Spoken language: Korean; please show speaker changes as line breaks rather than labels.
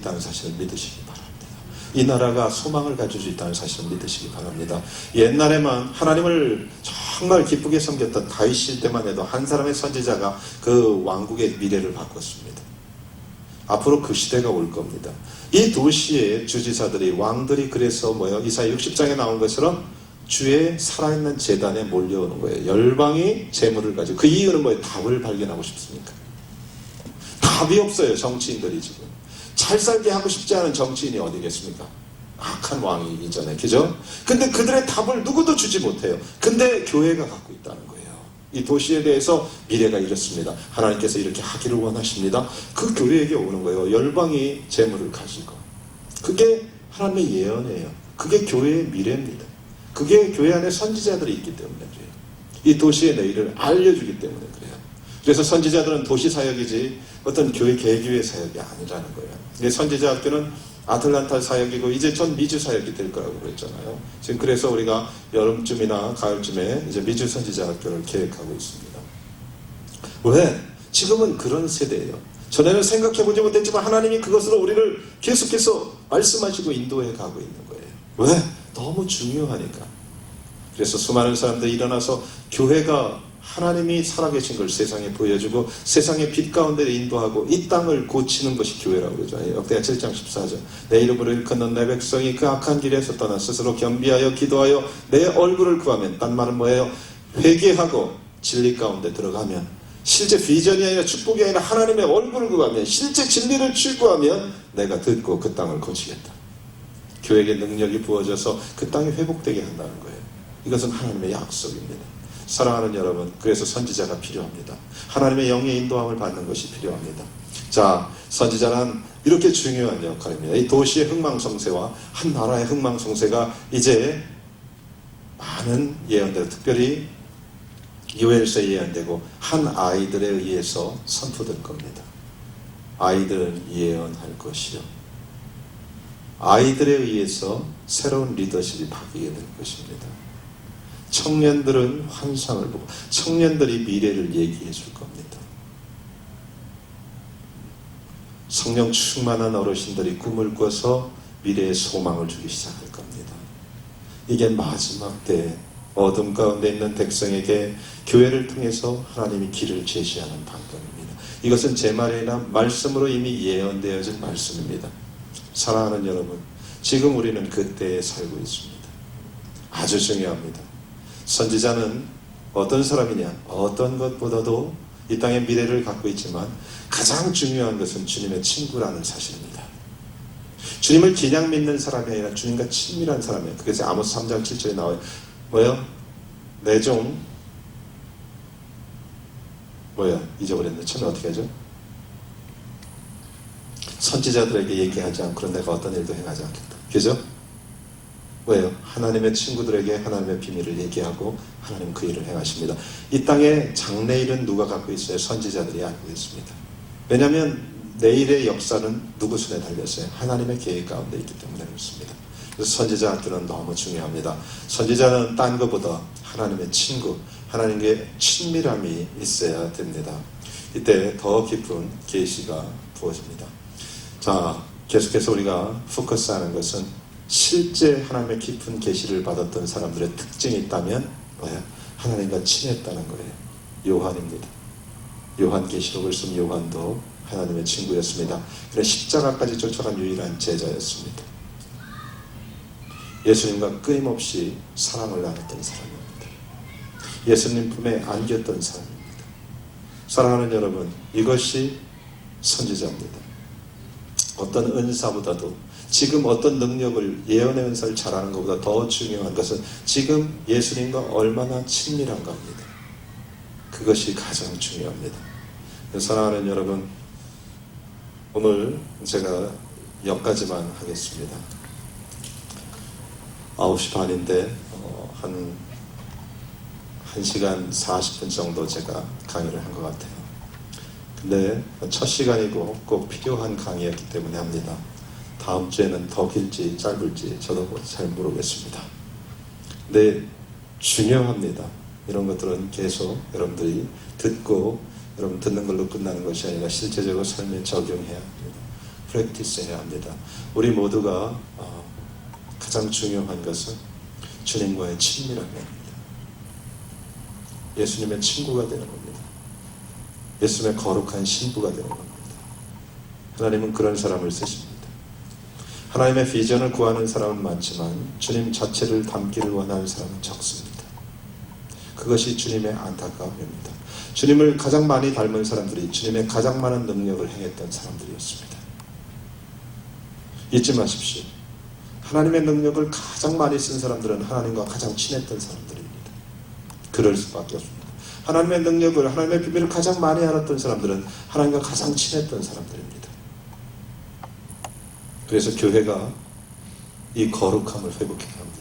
있다는 사실을 믿으시기 바랍니다. 이 나라가 소망을 가질 수 있다는 사실을 믿으시기 바랍니다. 옛날에만 하나님을 정말 기쁘게 섬겼던 다윗 시대 때만 해도 한 사람의 선지자가 그 왕국의 미래를 바꿨습니다. 앞으로 그 시대가 올 겁니다. 이 도시의 주지사들이, 왕들이 그래서 이사야 60장에 나온 것처럼 주의 살아있는 제단에 몰려오는 거예요. 열방이 재물을 가지고. 그 이유는 뭐예요? 답을 발견하고 싶습니까? 답이 없어요. 정치인들이 지금 잘 살게 하고 싶지 않은 정치인이 어디겠습니까? 악한 왕이기 전에, 그죠? 근데 그들의 답을 누구도 주지 못해요. 근데 교회가 갖고 있다는 거예요. 이 도시에 대해서 미래가 이렇습니다. 하나님께서 이렇게 하기를 원하십니다. 그 교회에게 오는 거예요. 열방이 재물을 가지고. 그게 하나님의 예언이에요. 그게 교회의 미래입니다. 그게 교회 안에 선지자들이 있기 때문에 그래요. 이 도시의 내일을 알려주기 때문에 그래요. 그래서 선지자들은 도시 사역이지 어떤 교회 개교회 사역이 아니라는 거예요. 선지자 학교는 아틀란타 사역이고 이제 전 미주 사역이 될 거라고 그랬잖아요. 지금 그래서 우리가 여름쯤이나 가을쯤에 이제 미주 선지자 학교를 계획하고 있습니다. 왜? 지금은 그런 세대예요. 전에는 생각해보지 못했지만 하나님이 그것으로 우리를 계속해서 말씀하시고 인도해 가고 있는 거예요. 왜? 너무 중요하니까. 그래서 수많은 사람들이 일어나서 교회가 하나님이 살아계신 걸 세상에 보여주고 세상의 빛 가운데 인도하고 이 땅을 고치는 것이 교회라고 그러죠. 역대하 7장 14절. 내 이름으로 일컫는 내 백성이 그 악한 길에서 떠나 스스로 겸비하여 기도하여 내 얼굴을 구하면, 딴 말은 뭐예요? 회개하고 진리 가운데 들어가면, 실제 비전이 아니라 축복이 아니라 하나님의 얼굴을 구하면, 실제 진리를 추구하면 내가 듣고 그 땅을 고치겠다. 교회에게 능력이 부어져서 그 땅이 회복되게 한다는 거예요. 이것은 하나님의 약속입니다. 사랑하는 여러분, 그래서 선지자가 필요합니다. 하나님의 영의 인도함을 받는 것이 필요합니다. 자, 선지자는 이렇게 중요한 역할입니다. 이 도시의 흥망성쇠와 한 나라의 흥망성쇠가 이제 많은 예언들, 특별히 요엘서에 예언되고 한 아이들에 의해서 선포될 겁니다. 아이들은 예언할 것이요, 아이들에 의해서 새로운 리더십이 바뀌게 될 것입니다. 청년들은 환상을 보고 청년들이 미래를 얘기해 줄 겁니다. 성령 충만한 어르신들이 꿈을 꿔서 미래의 소망을 주기 시작할 겁니다. 이게 마지막 때 어둠 가운데 있는 백성에게 교회를 통해서 하나님이 길을 제시하는 방법입니다. 이것은 제 말이 아니라 말씀으로 이미 예언되어진 말씀입니다. 사랑하는 여러분, 지금 우리는 그때에 살고 있습니다. 아주 중요합니다. 선지자는 어떤 사람이냐? 어떤 것보다도 이 땅의 미래를 갖고 있지만 가장 중요한 것은 주님의 친구라는 사실입니다. 주님을 그냥 믿는 사람이 아니라 주님과 친밀한 사람이에요. 그래서 아모스 3장 7절에 나와요. 뭐예요? 내 종 잊어버렸네. 처음에 어떻게 하죠? 선지자들에게 얘기하지 않고 내가 어떤 일도 행하지 않겠다. 그죠? 왜요? 하나님의 친구들에게 하나님의 비밀을 얘기하고 하나님 그 일을 행하십니다. 이 땅의 장래일은 누가 갖고 있어요? 선지자들이 알고 있습니다. 왜냐하면 내일의 역사는 누구 손에 달렸어요? 하나님의 계획 가운데 있기 때문에 그렇습니다. 그래서 선지자들은 너무 중요합니다. 선지자는 딴 것보다 하나님의 친구, 하나님의 친밀함이 있어야 됩니다. 이때 더 깊은 계시가 부어집니다. 자, 계속해서 우리가 포커스하는 것은 실제 하나님의 깊은 계시를 받았던 사람들의 특징이 있다면 뭐예요? 하나님과 친했다는 거예요. 요한입니다. 요한계시록을 쓴 요한도 하나님의 친구였습니다. 그래 십자가까지 쫓아간 유일한 제자였습니다. 예수님과 끊임없이 사랑을 나눴던 사람입니다. 예수님 품에 안겼던 사람입니다. 사랑하는 여러분, 이것이 선지자입니다. 어떤 은사보다도, 지금 어떤 능력을, 예언의 은사를 잘하는 것보다 더 중요한 것은 지금 예수님과 얼마나 친밀한가 합니다. 그것이 가장 중요합니다. 사랑하는 여러분, 오늘 제가 여기까지만 하겠습니다. 9시 반인데 한 1시간 40분 정도 제가 강의를 한 것 같아요. 근데 첫 시간이고 꼭 필요한 강의였기 때문에 합니다. 다음 주에는 더 길지 짧을지 저도 잘 모르겠습니다. 근데 중요합니다. 이런 것들은 계속 여러분들이 듣고 여러분 듣는 걸로 끝나는 것이 아니라 실제적으로 삶에 적용해야 합니다. 프랙티스 해야 합니다. 우리 모두가 가장 중요한 것은 주님과의 친밀함이 합니다. 예수님의 친구가 되는 겁니다. 예수님의 거룩한 신부가 되는 겁니다. 하나님은 그런 사람을 쓰십니다. 하나님의 비전을 구하는 사람은 많지만 주님 자체를 담기를 원하는 사람은 적습니다. 그것이 주님의 안타까움입니다. 주님을 가장 많이 닮은 사람들이 주님의 가장 많은 능력을 행했던 사람들이었습니다. 잊지 마십시오. 하나님의 능력을 가장 많이 쓴 사람들은 하나님과 가장 친했던 사람들입니다. 그럴 수밖에 없습니다. 하나님의 능력을, 하나님의 비밀을 가장 많이 알았던 사람들은 하나님과 가장 친했던 사람들입니다. 그래서 교회가 이 거룩함을 회복해야 합니다.